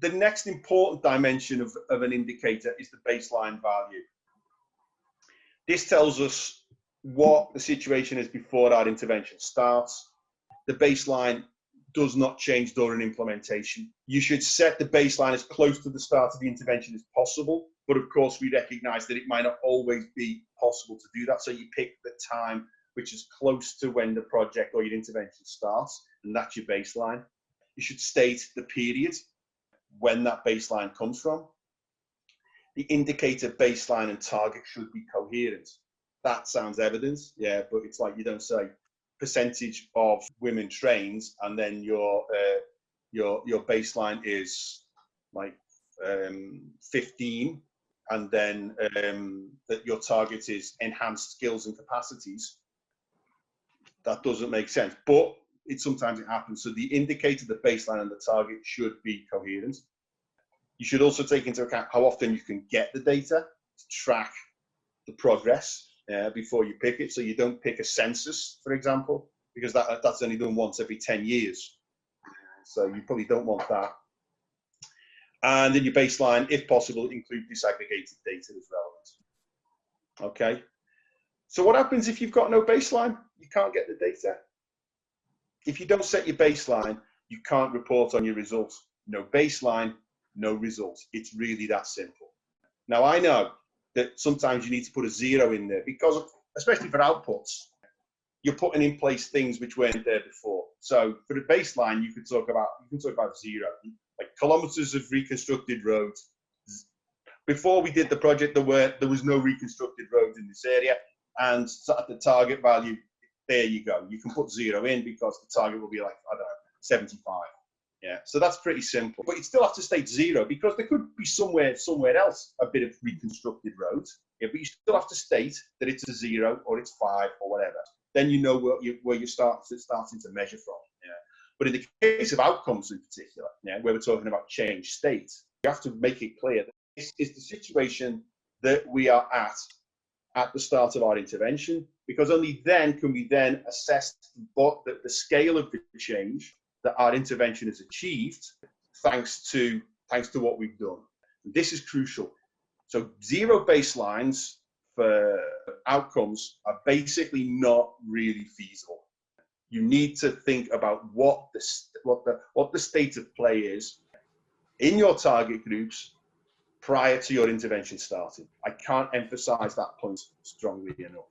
The next important dimension of an indicator is the baseline value. This tells us what the situation is before our intervention starts. The baseline does not change during implementation. You should set the baseline as close to the start of the intervention as possible, but of course we recognize that it might not always be possible to do that, so you pick the time which is close to when the project or your intervention starts, and that's your baseline. You should state the period when that baseline comes from. The indicator baseline and target should be coherent. That sounds evident, yeah, but it's like you don't say percentage of women trained and then your baseline is like 15, and then that your target is enhanced skills and capacities. That doesn't make sense, but sometimes it happens. So the indicator, the baseline, and the target should be coherent. You should also take into account how often you can get the data to track the progress before you pick it. So you don't pick a census, for example, because that's only done once every 10 years. So you probably don't want that. And in your baseline, if possible, include disaggregated data as relevant. Okay. So what happens if you've got no baseline? You can't get the data. If you don't set your baseline, you can't report on your results. No baseline, no results. It's really that simple. Now, I know that sometimes you need to put a 0 in there because, especially for outputs, you're putting in place things which weren't there before. So for the baseline, you can talk about 0, like kilometers of reconstructed roads. Before we did the project, there was no reconstructed roads in this area, and at the target value, there you go. You can put 0 in because the target will be like, I don't know, 75. Yeah, so that's pretty simple. But you still have to state 0 because there could be somewhere else a bit of reconstructed roads. Yeah, but you still have to state that it's a 0 or it's 5 or whatever. Then you know where you starting to measure from. Yeah. But in the case of outcomes in particular, yeah, where we're talking about change state, you have to make it clear that this is the situation that we are at the start of our intervention, because only then can we then assess the scale of the change that our intervention has achieved thanks to what we've done. This is crucial. So 0 baselines for outcomes are basically not really feasible. You need to think about what the state of play is in your target groups prior to your intervention starting. I can't emphasize that point strongly enough.